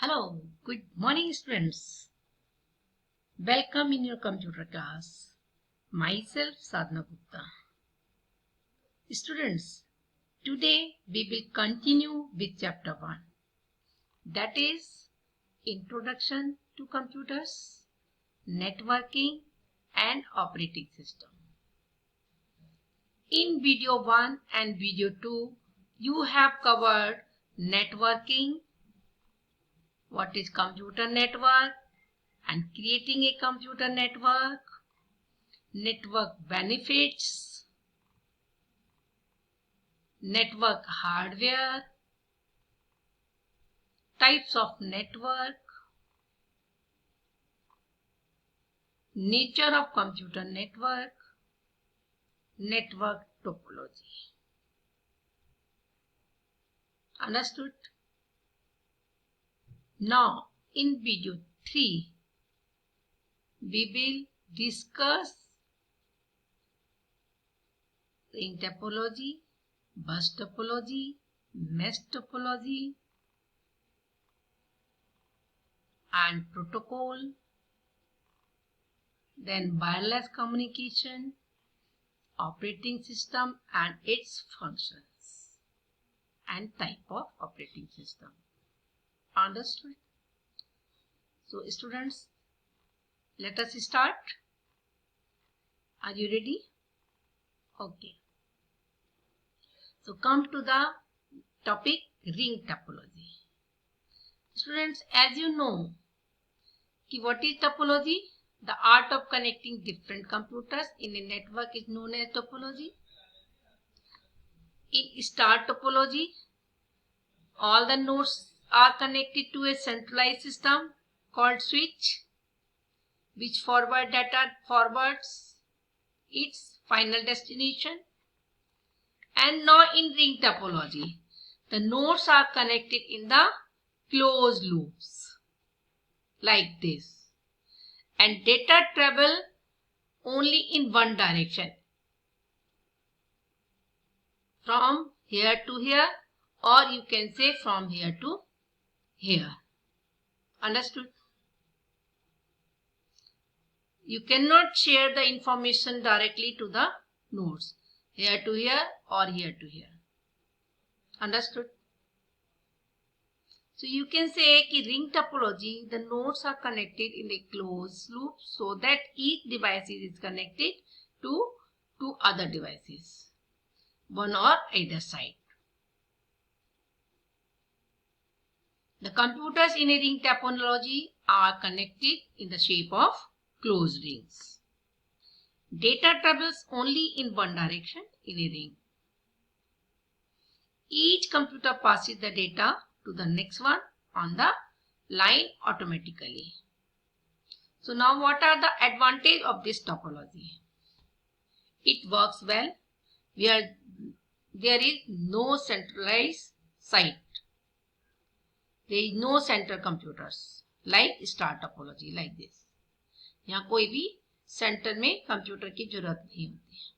Hello, good morning students. Welcome in your computer class. Myself Sadhana Gupta. Students, today we will continue with chapter 1. That is Introduction to Computers, Networking and Operating System. In video 1 and video 2, you have covered networking, what is computer network, and creating a computer network benefits, network hardware, types of network, nature of computer network, network topology. Understood? Now, in video 3, we will discuss ring topology, bus topology, mesh topology, and protocol, then wireless communication, operating system and its functions, and type of operating system. Understood? So students, let us start. Are you ready? Okay. So come to the topic ring topology. Students, as you know, what is topology? The art of connecting different computers in a network is known as topology. In star topology, all the nodes are connected to a centralized system called switch, which forwards its final destination. And now in ring topology, the nodes are connected in the closed loops like this, and data travel only in one direction, from here to here, or you can say from here to here. Understood? You cannot share the information directly to the nodes, here to here or here to here. Understood? So you can say कि ring topology, the nodes are connected in a closed loop so that each device is connected to two other devices, one or either side. The computers in a ring topology are connected in the shape of closed rings. Data travels only in one direction in a ring. Each computer passes the data to the next one on the line automatically. So now what are the advantages of this topology? It works well where there is no centralized site. There is no central computers like star topology like this. यहाँ कोई भी centre में computer की जरूरत नहीं होती है,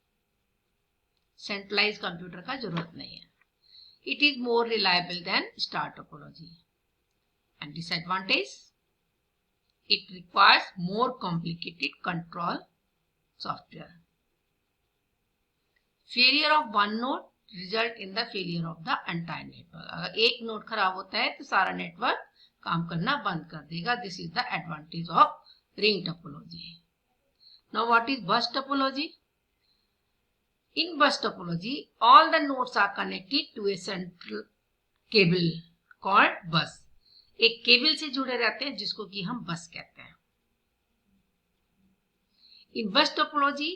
centralise computer का जरूरत नहीं है. It is more reliable than star topology. And disadvantage, it requires more complicated control software. Failure of one node result in the failure of the entire network. अगर एक नोड खराब होता है तो सारा नेटवर्क काम करना बंद कर देगा. This is the advantage of ring topology. Now what is bus topology? In bus topology, all the nodes are connected to a central cable called bus. एक केबल से जुड़े रहते हैं जिसको कि हम बस कहते हैं. In bus topology,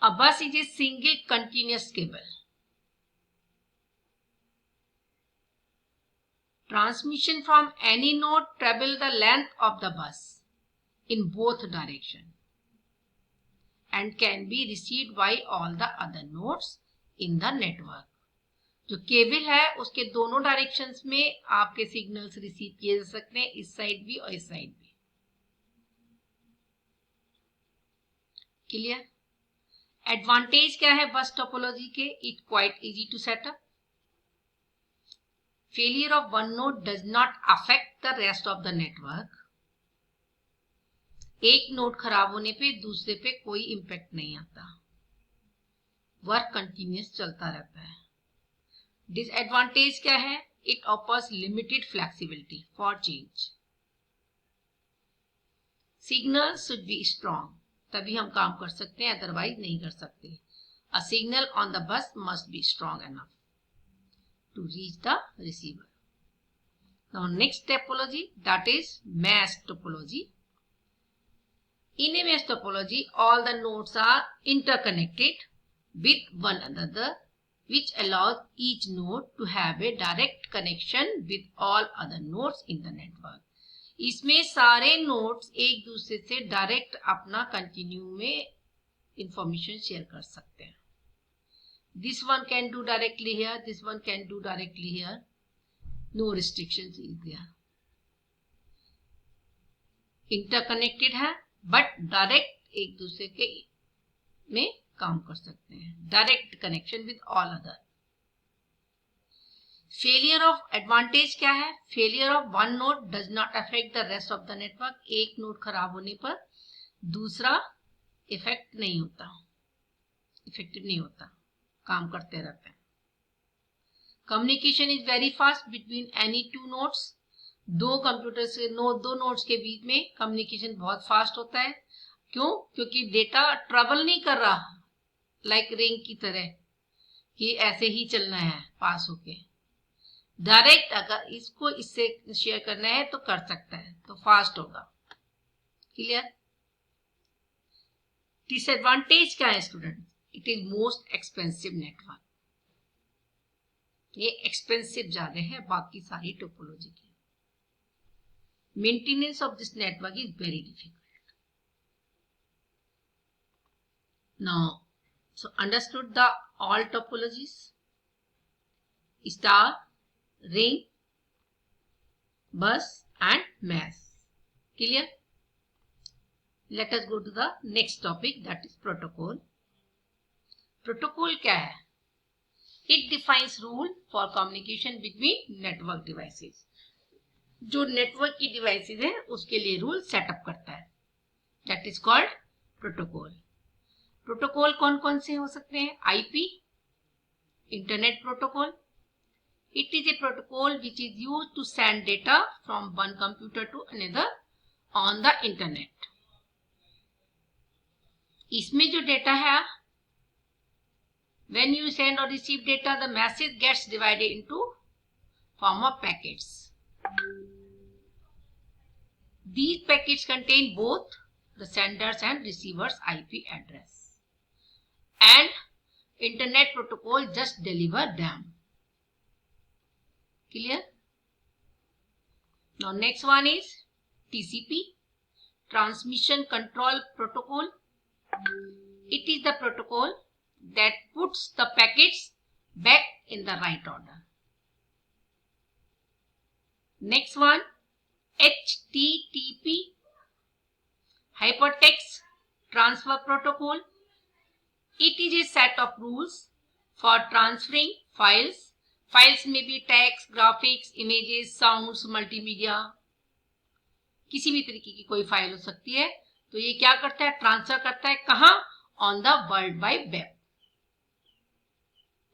a bus is a single continuous cable. Transmission from any node travel the length of the bus in both directions and can be received by all the other nodes in the network. जो cable है उसके दोनों directions में आपके signals receive किए जा सकते हैं, इस साइड भी और इस साइड भी. क्लियर? एडवांटेज क्या है बस टोपोलॉजी के? It quite easy to set up. Failure of one node does not affect the rest of the network. एक नोड खराब होने पे दूसरे पे कोई इम्पैक्ट नहीं आता, वर्क कंटिन्यूस चलता रहता है. डिसएडवांटेज क्या है? It offers limited flexibility for change. Signal should be strong, तभी हम काम कर सकते हैं, अदरवाइज नहीं कर सकते. A signal on the bus must be strong enough to reach the receiver. Now next topology, that is mesh topology. In a mesh topology, all the nodes are interconnected with one another, which allows each node to have a direct connection with all other nodes in the network. इसमें सारे nodes एक दूसरे से direct अपना continue में information share कर सकते हैं. This one can do directly here, this one can do directly here. No restrictions is there. Interconnected है, but direct एक दूसरे के में काम कर सकते हैं. Direct connection with all other. Failure of advantage क्या है? Failure of one node does not affect the rest of the network. एक नोड खराब होने पर दूसरा इफेक्ट नहीं होता, इफेक्टिव नहीं होता, काम करते रहते हैं. Communication is very fast between any two nodes. दो कंप्यूटर से दो नोड्स के बीच में कम्युनिकेशन बहुत फास्ट होता है. क्यों? क्योंकि डेटा ट्रेवल नहीं कर रहा लाइक रिंग की तरह कि ऐसे ही चलना है पास होके. डायरेक्ट अगर इसको इससे शेयर करना है तो कर सकता है, तो फास्ट होगा. क्लियर? डिसएडवांटेज क्या है student? It is most expensive network. ये एक्सपेंसिव ज्यादा है बाकी सारी टोपोलॉजी की. Maintenance of this network is very difficult. Now so understood the all topologies, star, ring, bus and mesh. Clear? Let us go to the next topic, that is protocol. Protocol क्या है? It defines rule for communication between network devices. जो network की devices है उसके लिए rule setup करता है. That is called protocol. Protocol कौन कौन से हो सकते हैं? IP, internet protocol. It is a protocol which is used to send data from one computer to another on the internet. इसमें जो डेटा है, when you send or receive data, the message gets divided into form of packets. These packets contain both the sender's and receiver's IP address, and internet protocol just deliver them. Clear? Now next one is TCP, Transmission Control Protocol. It is the protocol that puts the packets back in the right order. Next one, HTTP, Hypertext Transfer Protocol. It is a set of rules for transferring files. Files may be text, graphics, images, sounds, multimedia. किसी भी तरीके की कोई file हो सकती है. तो ये क्या करता है? ट्रांसफर करता है. कहाँ? On the world wide web,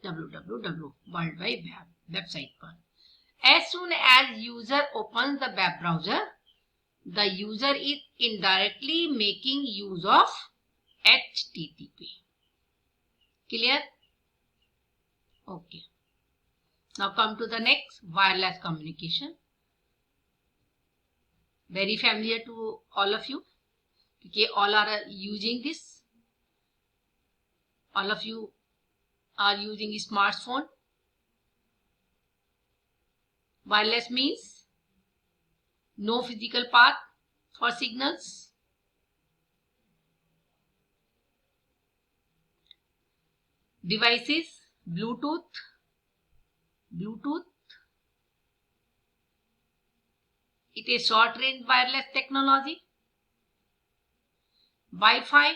www world wide web website पर. As soon as user opens the web browser, the user is indirectly making use of HTTP. Clear? Okay. Now come to the next, wireless communication. Very familiar to all of you. Okay, all are using this. All of you are using a smartphone. Wireless means no physical path for signals. Devices, Bluetooth. It is short range wireless technology. Wi-Fi.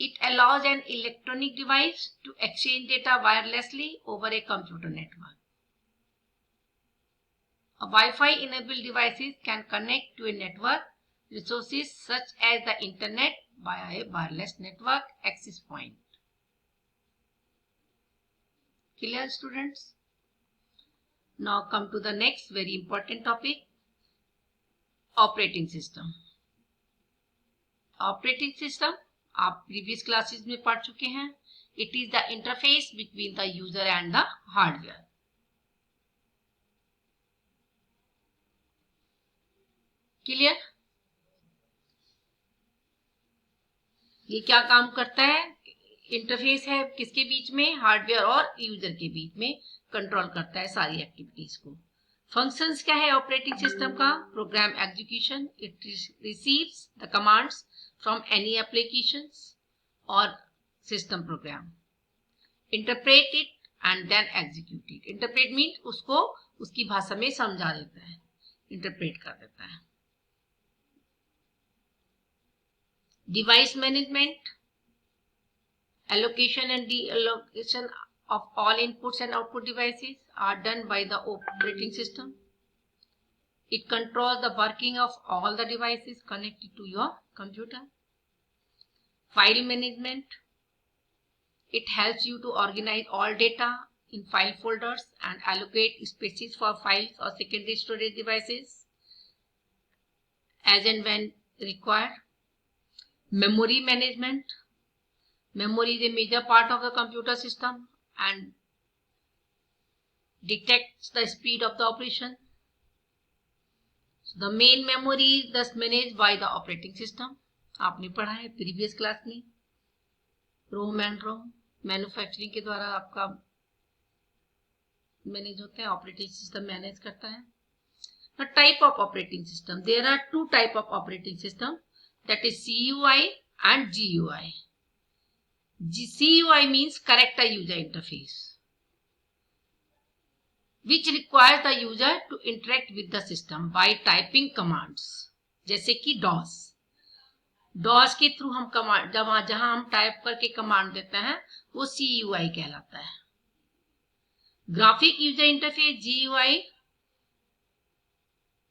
It allows an electronic device to exchange data wirelessly over a computer network. A Wi-Fi enabled devices can connect to a network resources such as the internet via a wireless network access point. Clear, students? Now come to the next very important topic, operating system. Operating system आप previous classes में पढ़ चुके हैं. It is the interface between the user and the hardware. Clear? ये क्या काम करता है? इंटरफेस है किसके बीच में? हार्डवेयर और यूजर के बीच में. कंट्रोल करता है सारी एक्टिविटीज को. फंक्शंस क्या है ऑपरेटिंग सिस्टम का? Program execution. It receives the commands from any applications और system program. Interpret it and then execute it. Interpret mean उसको उसकी भाषा में समझा देता है, इंटरप्रेट कर देता है. Device management, allocation and deallocation of all inputs and output devices are done by the operating system. It controls the working of all the devices connected to your computer. File management. It helps you to organize all data in file folders and allocate spaces for files or secondary storage devices as and when required. Memory management. Memory is a major part of the computer system and detects the speed of the operation. So the main memory is thus managed by the operating system. आपने पढ़ा है previous class में. Rome and Rome manufacturing के द्वारा आपका manage होता है, operating system manage करता है. The type of operating system. There are two type of operating system, that is CUI and GUI. CUI means character user interface, which requires the user to interact with the system by typing commands. जैसे कि DOS के through हम command जहां हम type करके command देते हैं वो CUI कहलाता है. Graphic user interface GUI.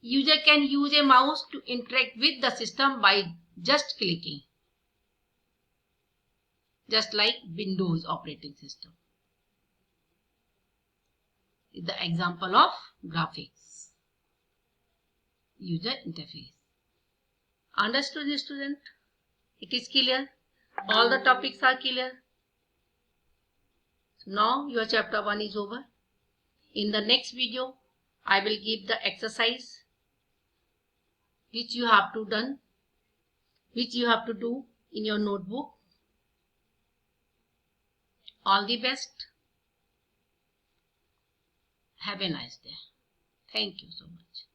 User can use a mouse to interact with the system by just clicking, just like Windows operating system is the example of graphics user interface. Understood, student? It is clear? All the topics are clear? So now your chapter 1 is over. In the next video I will give the exercise which you have to do in your notebook. All the best. Have a nice day. Thank you so much.